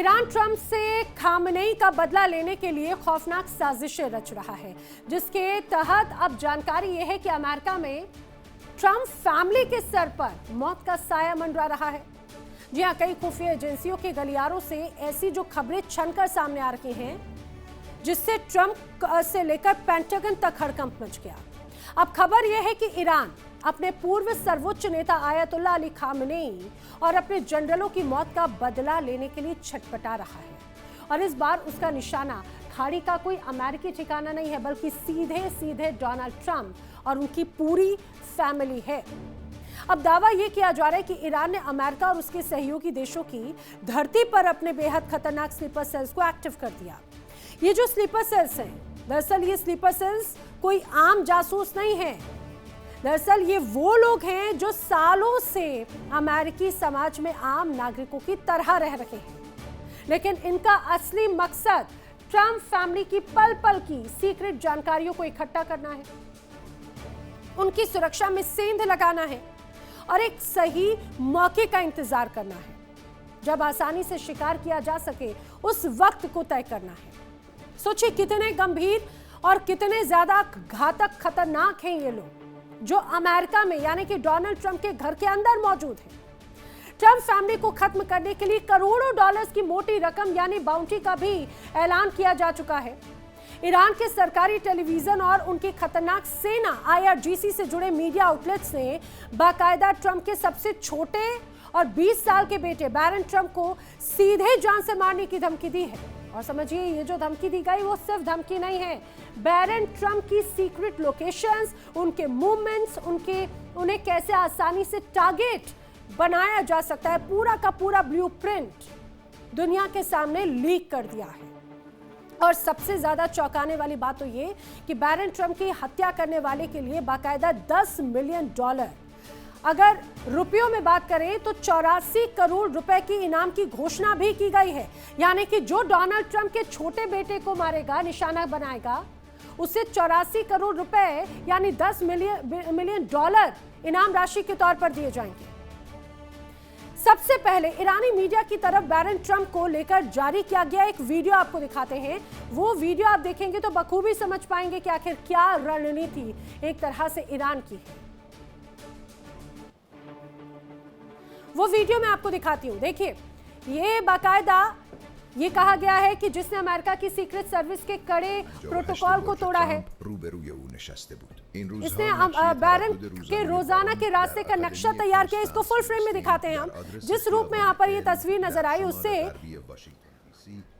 Iran Trump से Khamenei का बदला लेने के लिए खौफनाक साजिशें रच रहा है, जिसके तहत अब जानकारी यह है कि अमेरिका में ट्रंप फैमिली के सर पर मौत का साया मंडरा रहा है। जी हां, कई खुफिया एजेंसियों के गलियारों से ऐसी जो खबरें छनकर सामने आ रही हैं, जिससे ट्रंप से लेकर पेंटागन तक हड़कंप मच गया। अब खबर यह है कि ईरान अपने पूर्व सर्वोच्च नेता आयतुल्लाह अली खामनेई और अपने जनरलों की मौत का बदला लेने के लिए छटपटा रहा है, और इस बार उसका निशाना खाड़ी का कोई अमेरिकी ठिकाना नहीं है, बल्कि सीधे सीधे डोनाल्ड ट्रंप और उनकी पूरी फैमिली है। अब दावा यह किया जा रहा है कि ईरान ने अमेरिका और उसके सहयोगी देशों की धरती पर अपने बेहद खतरनाक स्लीपर सेल्स को एक्टिव कर दिया। ये जो स्लीपर सेल्स हैं, दरअसल ये स्लीपर सेल्स कोई आम जासूस नहीं है। दरअसल ये वो लोग हैं जो सालों से अमेरिकी समाज में आम नागरिकों की तरह रह रहे हैं, लेकिन इनका असली मकसद ट्रंप फैमिली की पल पल की सीक्रेट जानकारियों को इकट्ठा करना है, उनकी सुरक्षा में सेंध लगाना है और एक सही मौके का इंतजार करना है, जब आसानी से शिकार किया जा सके उस वक्त को तय करना है। सोचिए कितने गंभीर और कितने ज्यादा घातक खतरनाक हैं ये लोग जो अमेरिका में यानी कि डोनाल्ड ट्रंप के घर के अंदर मौजूद हैं। ट्रंप फैमिली को खत्म करने के लिए करोड़ों डॉलर्स की मोटी रकम यानी बाउंटी का भी ऐलान किया जा चुका है। ईरान के सरकारी टेलीविजन और उनकी खतरनाक सेना IRGC से जुड़े मीडिया आउटलेट्स ने बाकायदा ट्रंप के सबसे छोटे और 20 साल के बेटे बैरन ट्रंप को सीधे जान से मारने की धमकी दी है। और समझिए, ये जो धमकी दी गई वो सिर्फ धमकी नहीं है, बैरन ट्रंप की सीक्रेट लोकेशंस, उनके मूवमेंट्स, उन्हें कैसे आसानी से टारगेट बनाया जा सकता है, पूरा का पूरा ब्लूप्रिंट दुनिया के सामने लीक कर दिया है। और सबसे ज्यादा चौंकाने वाली बात तो ये कि बैरन ट्रंप की हत्या करने वाले के लिए बाकायदा $10 मिलियन, अगर रुपयों में बात करें तो 84 करोड़ रुपए की इनाम की घोषणा भी की गई है। यानी कि जो डोनाल्ड ट्रंप के छोटे बेटे को मारेगा, निशाना बनाएगा, उसे 84 करोड़ रुपए यानी $10 मिलियन इनाम राशि के तौर पर दिए जाएंगे। सबसे पहले ईरानी मीडिया की तरफ बैरन ट्रंप को लेकर जारी किया गया एक वीडियो आपको दिखाते हैं। वो वीडियो आप देखेंगे तो बखूबी समझ पाएंगे कि आखिर क्या रणनीति एक तरह से ईरान की है। वो वीडियो मैं आपको दिखाती हूं, देखिए। ये बाकायदा ये कहा गया है कि जिसने अमेरिका की सीक्रेट सर्विस के कड़े प्रोटोकॉल को तोड़ा है, इसने बैरन के रोजाना के रास्ते का नक्शा तैयार किया। इसको फुल फ्रेम में दिखाते हैं हम। जिस रूप में यहाँ पर ये तस्वीर नजर आई उससे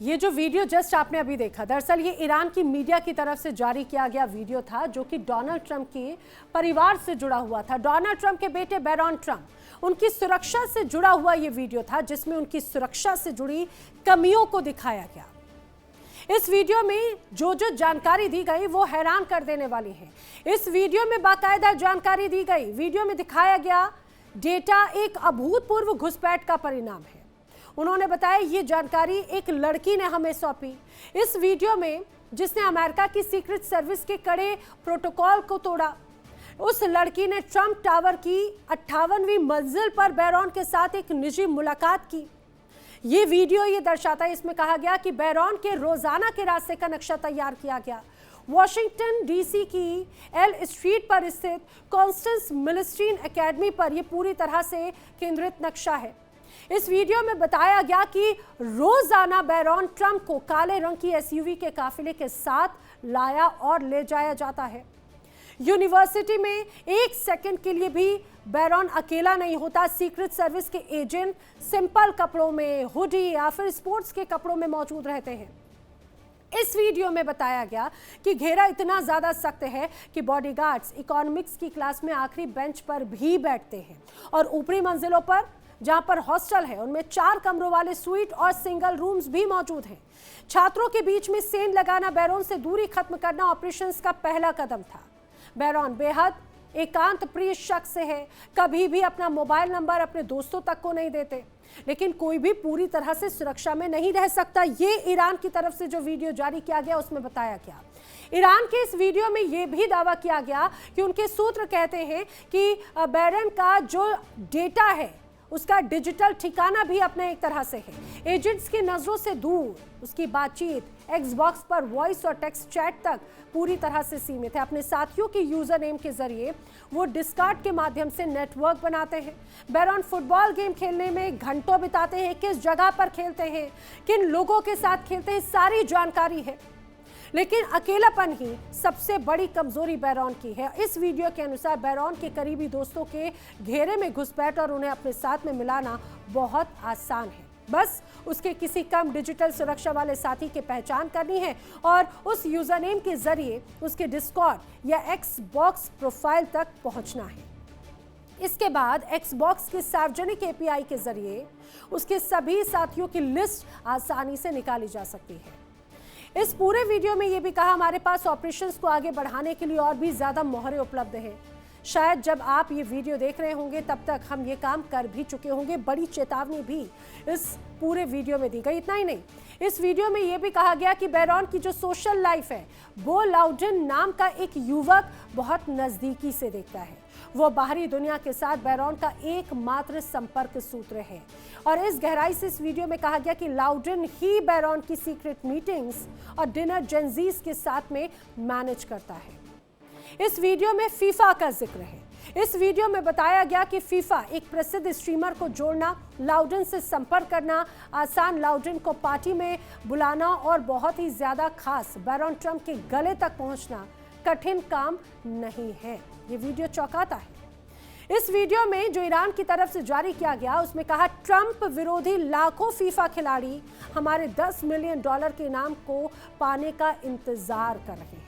ये जो वीडियो जस्ट आपने अभी देखा, दरअसल ये ईरान की मीडिया की तरफ से जारी किया गया वीडियो था जो कि डोनाल्ड ट्रंप के परिवार से जुड़ा हुआ था। डोनाल्ड ट्रंप के बेटे बैरॉन ट्रंप, उनकी सुरक्षा से जुड़ा हुआ ये वीडियो था जिसमें उनकी सुरक्षा से जुड़ी कमियों को दिखाया गया। इस वीडियो में जो जानकारी दी गई वो हैरान कर देने वाली है। इस वीडियो में बाकायदा जानकारी दी गई, वीडियो में दिखाया गया डेटा एक अभूतपूर्व घुसपैठ का परिणाम है। उन्होंने बताया ये जानकारी एक लड़की ने हमें सौंपी। इस वीडियो में जिसने अमेरिका की सीक्रेट सर्विस के कड़े प्रोटोकॉल को तोड़ा, उस लड़की ने ट्रंप टावर की 58वीं मंजिल पर बैरॉन के साथ एक निजी मुलाकात की। ये वीडियो ये दर्शाता है, इसमें कहा गया कि बैरॉन के रोजाना के रास्ते का नक्शा तैयार किया गया। वॉशिंगटन डीसी की एल स्ट्रीट पर स्थित कॉन्स्टेंस मिलिस्ट्रीन एकेडमी पर यह पूरी तरह से केंद्रित नक्शा है। इस वीडियो में बताया गया कि रोजाना बैरॉन ट्रंप को काले रंग की एसयूवी के काफिले के साथ लाया और ले जाया जाता है। यूनिवर्सिटी में एक सेकंड के लिए भी बैरॉन अकेला नहीं होता। सीक्रेट सर्विस के एजेंट सिंपल कपड़ों में, हुडी या फिर स्पोर्ट्स के कपड़ों में मौजूद रहते हैं। इस वीडियो में बताया गया कि घेरा इतना ज्यादा सख्त है कि बॉडीगार्ड्स इकोनॉमिक्स की क्लास में आखिरी बेंच पर भी बैठते हैं और ऊपरी मंजिलों पर जहां पर हॉस्टल है उनमें 4 कमरों वाले स्वीट और सिंगल रूम्स भी मौजूद हैं। छात्रों के बीच में सेंध लगाना, बैरॉन से दूरी खत्म करना ऑपरेशंस का पहला कदम था। बैरॉन बेहद एकांत प्रिय शख्स है, कभी भी अपना मोबाइल नंबर अपने दोस्तों तक को नहीं देते, लेकिन कोई भी पूरी तरह से सुरक्षा में नहीं रह सकता। ये ईरान की तरफ से जो वीडियो जारी किया गया उसमें बताया गया। ईरान के इस वीडियो में यह भी दावा किया गया कि उनके सूत्र कहते हैं कि बैरॉन का जो डेटा है उसका डिजिटल ठिकाना भी अपने एक तरह से है। एजेंट्स की नजरों से दूर उसकी बातचीत एक्सबॉक्स पर वॉइस और टेक्स्ट चैट तक पूरी तरह से सीमित है। अपने साथियों के यूजर नेम के जरिए वो डिस्कॉर्ड के माध्यम से नेटवर्क बनाते हैं। बैरॉन फुटबॉल गेम खेलने में घंटों बिताते हैं, किस जगह पर खेलते हैं, किन लोगों के साथ खेलते हैं, सारी जानकारी है। लेकिन अकेलापन ही सबसे बड़ी कमजोरी बैरॉन की है। इस वीडियो के अनुसार बैरॉन के करीबी दोस्तों के घेरे में घुसपैठ और उन्हें अपने साथ में मिलाना बहुत आसान है। बस उसके किसी कम डिजिटल सुरक्षा वाले साथी की पहचान करनी है और उस यूजर नेम के जरिए उसके डिस्कॉर्ड या एक्सबॉक्स प्रोफाइल तक पहुंचना है। इसके बाद एक्सबॉक्स के सार्वजनिक एपीआई के जरिए उसके सभी साथियों की लिस्ट आसानी से निकाली जा सकती है। इस पूरे वीडियो में यह भी कहा, हमारे पास ऑपरेशंस को आगे बढ़ाने के लिए और भी ज्यादा मोहरें उपलब्ध हैं। शायद जब आप ये वीडियो देख रहे होंगे तब तक हम ये काम कर भी चुके होंगे। बड़ी चेतावनी भी इस पूरे वीडियो में दी गई। इतना ही नहीं, इस वीडियो में यह भी कहा गया कि बैरॉन की जो सोशल लाइफ है वो लाउडन नाम का एक युवक बहुत नजदीकी से देखता है। वो बाहरी दुनिया के साथ बैरॉन का एकमात्र संपर्क सूत्र है। और इस गहराई से इस वीडियो में कहा गया कि लाउडन ही बैरॉन की सीक्रेट मीटिंग्स और डिनर जेंजीज के साथ में मैनेज करता है। इस वीडियो में फीफा का जिक्र है। इस वीडियो में बताया गया कि फीफा एक प्रसिद्ध स्ट्रीमर को जोड़ना, लाउडन से संपर्क करना आसान, लाउडन को पार्टी में बुलाना और बहुत ही ज्यादा खास बैरॉन ट्रंप के गले तक पहुंचना कठिन काम नहीं है। ये वीडियो चौंकाता है। इस वीडियो में जो ईरान की तरफ से जारी किया गया उसमें कहा, ट्रंप विरोधी लाखों फीफा खिलाड़ी हमारे $10 मिलियन के इनाम को पाने का इंतजार कर रहे हैं।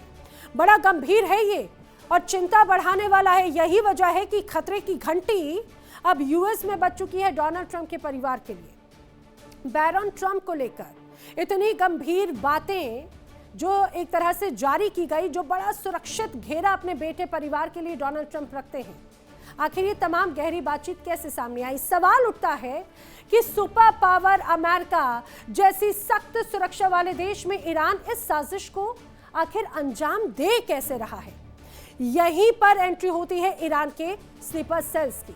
बड़ा गंभीर है ये और चिंता बढ़ाने वाला है। यही वजह है कि खतरे की घंटी अब यूएस में बज चुकी है डोनाल्ड ट्रंप के परिवार के लिए। बैरॉन ट्रंप को लेकर इतनी गंभीर बातें जो एक तरह से जारी की गई, जो बड़ा सुरक्षित घेरा अपने बेटे परिवार के लिए डोनाल्ड ट्रंप रखते हैं, आखिर ये तमाम गहरी बातचीत कैसे सामने आई? सवाल उठता है कि सुपर पावर अमेरिका जैसी सख्त सुरक्षा वाले देश में ईरान इस साजिश को आखिर अंजाम दे कैसे रहा है? यहीं पर एंट्री होती है ईरान के स्लीपर सेल्स की।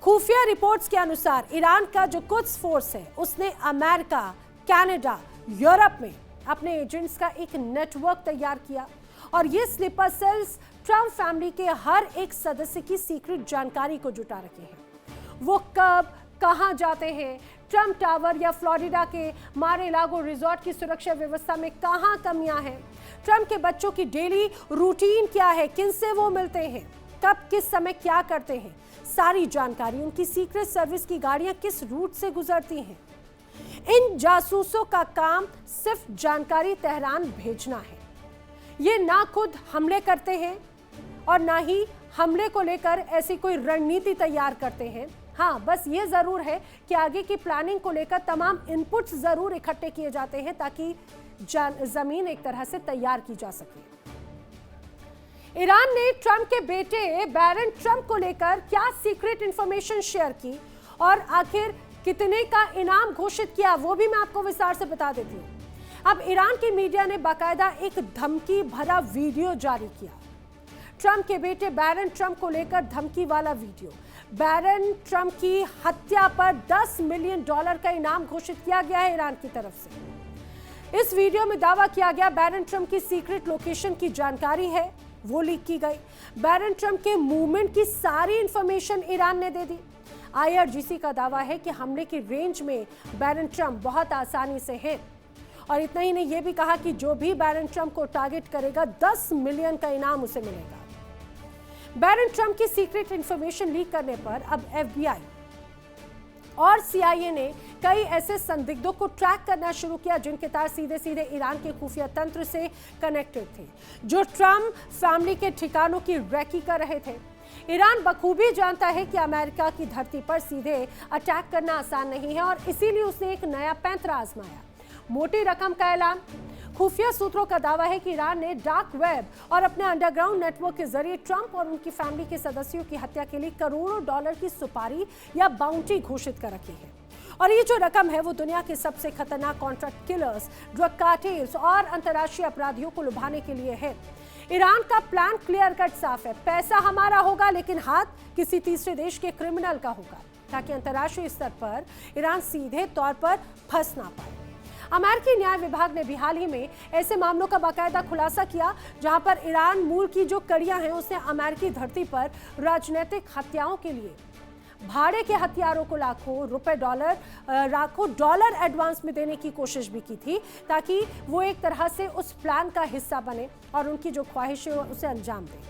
खुफिया रिपोर्ट्स के अनुसार ईरान का जो कुद्स फोर्स है उसने अमेरिका, कनाडा, यूरोप में अपने एजेंट्स का एक नेटवर्क तैयार किया और ये स्लीपर सेल्स ट्रंप फैमिली के हर एक सदस्य की सीक्रेट जानकारी को जुटा रखे हैं। वो कब कहां जाते हैं, ट्रंप टावर या फ्लोरिडा के मार-ए-लागो रिजॉर्ट की सुरक्षा व्यवस्था में कहां कमियां हैं, ट्रंप के बच्चों की डेली रूटीन क्या है, किनसे वो मिलते हैं, कब किस समय क्या करते हैं, सारी जानकारी, उनकी सीक्रेट सर्विस की गाड़ियां किस रूट से गुजरती हैं। इन जासूसों का काम सिर्फ जानकारी तेहरान भेजना है। ये ना खुद हमले करते हैं और ना ही हमले को लेकर ऐसी कोई रणनीति तैयार करते हैं। हाँ, बस ये जरूर है कि आगे की प्लानिंग को लेकर तमाम इनपुट्स जरूर इकट्ठे किए जाते हैं ताकि जमीन एक तरह से तैयार की जा सके। ईरान ने ट्रंप के बेटे बैरन ट्रंप को लेकर क्या सीक्रेट इंफॉर्मेशन शेयर की और आखिर कितने का इनाम घोषित किया, वो भी मैं आपको विस्तार से बता देती हूँ। अब ईरान की मीडिया ने बाकायदा एक धमकी भरा वीडियो जारी किया। ट्रंप के बेटे बैरन ट्रंप को लेकर धमकी वाला वीडियो। बैरन ट्रंप की हत्या पर $10 मिलियन का इनाम घोषित किया गया है ईरान की तरफ से। इस वीडियो में दावा किया गया बैरन ट्रंप की सीक्रेट लोकेशन की जानकारी है, वो लीक की गई। बैरन ट्रंप के मूवमेंट की सारी इंफॉर्मेशन ईरान ने दे दी। IRGC का दावा है कि हमले की रेंज में बैरन ट्रंप बहुत आसानी से है और इतना ही नहीं, ये भी कहा कि जो भी बैरन ट्रंप को टारगेट करेगा 10 मिलियन का इनाम उसे मिलेगा। बैरन ट्रंप की सीक्रेट इंफॉर्मेशन लीक करने पर अब FBI और CIA ने कई ऐसे संदिग्धों को ट्रैक करना शुरू किया जिनके तार सीधे सीधे ईरान के खुफिया तंत्र से कनेक्टेड थे, जो ट्रंप फैमिली के ठिकानों की रैकी कर रहे थे। ईरान बखूबी जानता है कि अमेरिका की धरती पर सीधे अटैक करना आसान नहीं है और इसीलिए उसने एक नया पैंतरा आजमाया, मोटी रकम का ऐलान। खुफिया सूत्रों का दावा है कि ईरान ने डार्क वेब और अपने अंडरग्राउंड नेटवर्क के जरिए ट्रंप और उनकी फैमिली के सदस्यों की हत्या के लिए करोड़ों डॉलर की सुपारी या बाउंटी घोषित कर रखी है। और ये जो रकम है वो दुनिया के सबसे खतरनाक कॉन्ट्रैक्ट किलर्स, ड्रग कार्टेल्स और अंतर्राष्ट्रीय अपराधियों को लुभाने के लिए है। ईरान का प्लान क्लियर कट साफ है, पैसा हमारा होगा लेकिन हाथ किसी तीसरे देश के क्रिमिनल का होगा ताकि अंतर्राष्ट्रीय स्तर पर ईरान सीधे तौर पर फंस ना पाए। अमेरिकी न्याय विभाग ने भी हाल ही में ऐसे मामलों का बाकायदा खुलासा किया जहां पर ईरान मूल की जो कड़ियां हैं उसने अमेरिकी धरती पर राजनीतिक हत्याओं के लिए भाड़े के हथियारों को लाखों डॉलर एडवांस में देने की कोशिश भी की थी ताकि वो एक तरह से उस प्लान का हिस्सा बने और उनकी जो ख्वाहिश है उसे अंजाम दें।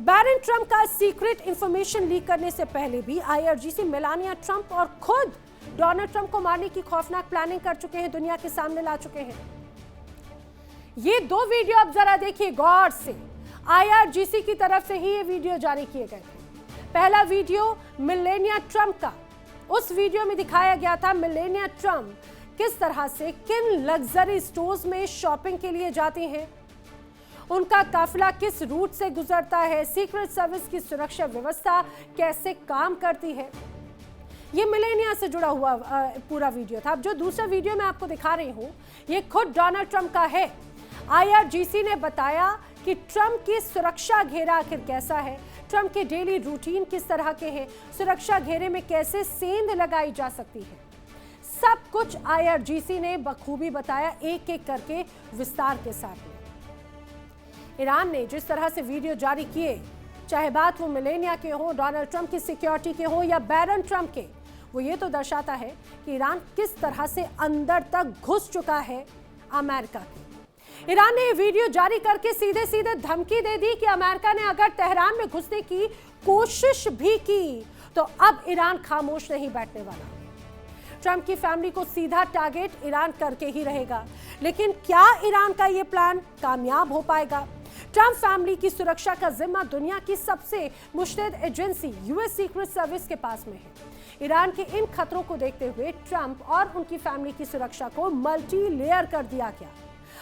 बैरन ट्रंप का सीक्रेट इंफॉर्मेशन लीक करने से पहले भी IRGC मेलानिया ट्रंप और खुद डोनाल्ड ट्रंप को मारने की खौफनाक प्लानिंग कर चुके हैं, दुनिया के सामने ला चुके हैं। ये दो वीडियो अब जरा देखिए गौर से। IRGC की तरफ से ही ये वीडियो जारी किए गए थे। पहला वीडियो मेलानिया ट्रंप का। उस वीडियो में दिखाया गया था मेलानिया ट्रंप किस तरह से किन लग्जरी स्टोर्स में शॉपिंग के लिए जाती हैं, उनका काफिला किस रूट से गुजरता है, सीक्रेट सर्विस की सुरक्षा व्यवस्था कैसे काम करती है। ये मेलानिया से जुड़ा हुआ पूरा वीडियो था। अब जो दूसरा वीडियो मैं आपको दिखा रही हूँ ये खुद डोनाल्ड ट्रंप का है। IRGC ने बताया कि ट्रंप की सुरक्षा घेरा आखिर कैसा है, ट्रंप के डेली रूटीन किस तरह के हैं, सुरक्षा घेरे में कैसे सेंध लगाई जा सकती है, सब कुछ IRGC ने बखूबी बताया एक एक करके विस्तार के साथ में। ईरान ने जिस तरह से वीडियो जारी किए, चाहे बात वो मेलानिया के हो, डोनाल्ड ट्रंप की सिक्योरिटी के हो या बैरन ट्रंप के, वो ये तो दर्शाता है कि ईरान किस तरह से अंदर तक घुस चुका है अमेरिका के। ईरान ने ये वीडियो जारी करके सीधे सीधे धमकी दे दी कि अमेरिका ने अगर तेहरान में घुसने की कोशिश भी की तो अब ईरान खामोश नहीं बैठने वाला। ट्रंप की फैमिली को सीधा टारगेट ईरान करके ही रहेगा, लेकिन क्या ईरान का ये प्लान कामयाब हो पाएगा? ट्रंप फैमिली की सुरक्षा का जिम्मा दुनिया की सबसे मुश्तैद एजेंसी US सीक्रेट सर्विस के पास में है। ईरान के इन खतरों को देखते हुए ट्रंप और उनकी फैमिली की सुरक्षा को मल्टी लेयर कर दिया गया।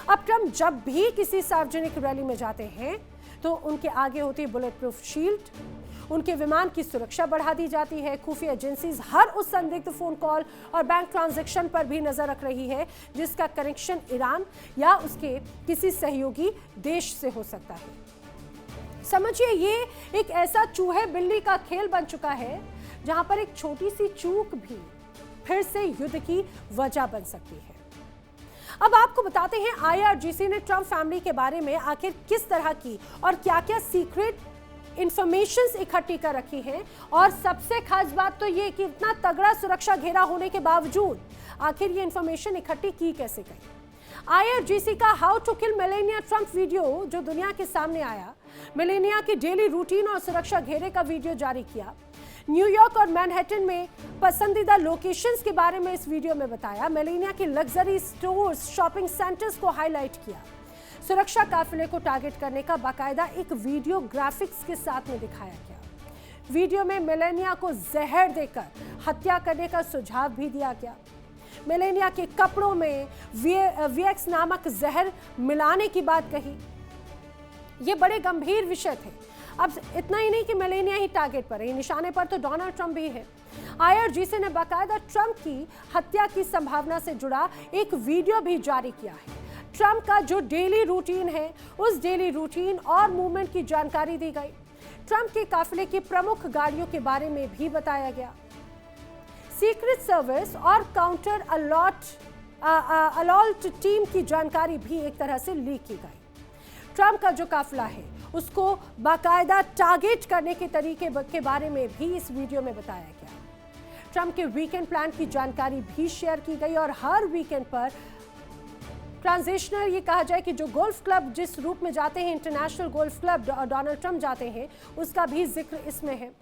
अब ट्रंप जब भी किसी सार्वजनिक रैली में जाते हैं तो उनके आगे होती है बुलेट प्रूफ शील्ड, उनके विमान की सुरक्षा बढ़ा दी जाती है। खुफिया एजेंसीज हर उस संदिग्ध फोन कॉल और बैंक ट्रांजैक्शन पर भी नजर रख रही है जिसका कनेक्शन ईरान या उसके किसी सहयोगी देश से हो सकता है। समझिए ये एक ऐसा चूहे बिल्ली का खेल बन चुका है जहां पर एक छोटी सी चूक भी फिर से युद्ध की वजह बन सकती है। अब आपको बताते हैं IRGC ने ट्रंप फैमिली के बारे में आखिर किस तरह की और क्या-क्या सीक्रेट इंफॉर्मेशंस इकट्ठी कर रखी है, और सबसे खास बात तो ये कि इतना तगड़ा सुरक्षा घेरा होने के बावजूद आखिर ये इंफॉर्मेशन इकट्ठी की कैसे गई। IRGC का how to kill Melania Trump video जो दुनिया के सामने आया, मेलेनिया की डेली रूटीन और सुरक्षा घेरे का वीडियो जारी किया, न्यूयॉर्क और मैनहट्टन में पसंदीदा लोकेशंस के बारे में इस वीडियो में बताया, मेलेनिया की लग्जरी स्टोर्स, शॉपिंग सेंटर्स को हाईलाइट किया, सुरक्षा काफिले को टारगेट करने का बाकायदा एक वीडियो ग्राफिक्स के साथ में दिखाया गया। वीडियो में मेलेनिया को जहर देकर हत्या करने का सुझाव भी दिया गया। मेलेनिया के कपड़ों में VX नामक जहर मिलाने की बात कही। ये बड़े गंभीर विषय थे। अब इतना ही नहीं कि मेलेनिया ही टारगेट पर है, निशाने पर तो डोनाल्ड ट्रंप भी है। IRGC ने बाकायदा ट्रंप की हत्या की संभावना से जुड़ा एक वीडियो भी जारी किया है। ट्रंप का जो डेली रूटीन है, उस डेली रूटीन और मूवमेंट की जानकारी दी गई। ट्रंप के काफिले की प्रमुख गाड़ियों के बारे में भी बताया गया। सीक्रेट सर्विस और काउंटर अलॉट टीम की जानकारी भी एक तरह से लीक की गई। ट्रंप का जो काफिला है उसको बाकायदा टारगेट करने के तरीके के बारे में भी इस वीडियो में बताया गया। ट्रंप के वीकेंड प्लान की जानकारी भी शेयर की गई और हर वीकेंड पर ट्रांजिशनल, ये कहा जाए कि जो गोल्फ क्लब जिस रूप में जाते हैं, international golf club Donald Trump जाते हैं, उसका भी जिक्र इसमें है।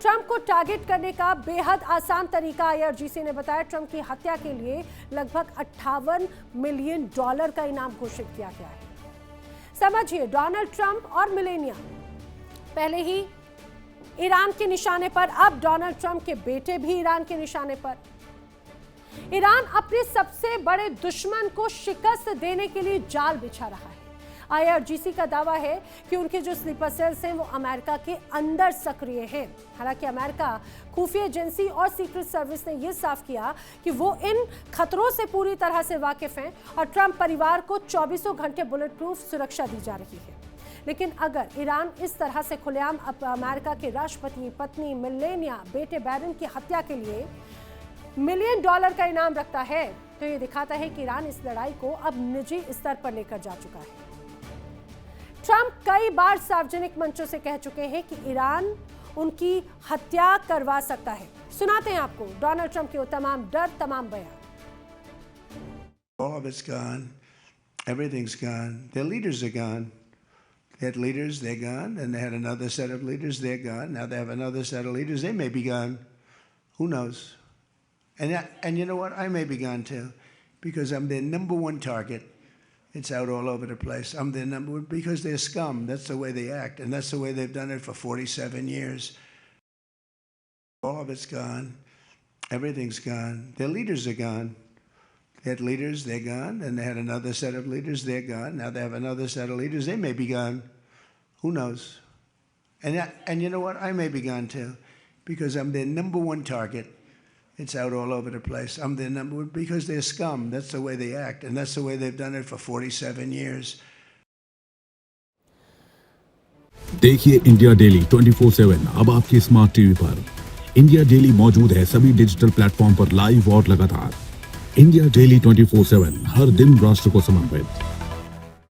ट्रंप को टारगेट करने का बेहद आसान तरीका IRGC ने बताया। ट्रंप की हत्या के लिए लगभग $58 मिलियन का इनाम घोषित किया गया है। समझिए, डोनाल्ड ट्रंप और मेलेनिया पहले ही ईरान के निशाने पर, अब डोनाल्ड ट्रंप के बेटे भी ईरान के निशाने पर। ईरान अपने सबसे बड़े दुश्मन को शिकस्त देने के लिए जाल बिछा रहा है। IRGC का दावा है कि उनके जो स्लीपर सेल्स हैं वो अमेरिका के अंदर सक्रिय हैं। हालांकि अमेरिका खुफिया एजेंसी और सीक्रेट सर्विस ने यह साफ किया कि वो इन खतरों से पूरी तरह से वाकिफ हैं और ट्रंप परिवार को 24 घंटे बुलेट प्रूफ सुरक्षा दी जा रही है। लेकिन अगर ईरान इस तरह से खुलेआम अमेरिका के राष्ट्रपति, पत्नी मेलेनिया, बेटे बैरन की हत्या के लिए $1 मिलियन का इनाम रखता है, तो ये दिखाता है कि ईरान इस लड़ाई को अब निजी स्तर पर लेकर जा चुका है। ट्रंप कई बार सार्वजनिक मंचों से कह चुके हैं कि ईरान उनकी हत्या करवा सकता है। सुनाते हैं आपको डोनाल्ड ट्रंप के वो तमाम डर, तमाम बयान। All of it's gone. Everything's gone. Their leaders are gone. They had leaders, they're gone. And they had another set of leaders, they're gone. Now they have another set of leaders, they may be gone. Who knows? And you know what? I may be gone too, because I'm their number one target. It's out all over the place. I'm their number one because they're scum. That's the way they act, and that's the way they've done it for 47 years. All of it's gone. Everything's gone. Their leaders are gone. They had leaders, they're gone. And they had another set of leaders, they're gone. Now they have another set of leaders, they may be gone. Who knows? And you know what? I may be gone too, because I'm their number one target. It's out all over the place. I'm their number one because they're scum. That's the way they act, and that's the way they've done it for 47 years. देखिए India daily 24/7 अब आपकी smart TV पर। India daily मौजूद है सभी digital platform पर live और लगातार। इंडिया डेली 24/7 हर दिन राष्ट्र को समर्पित।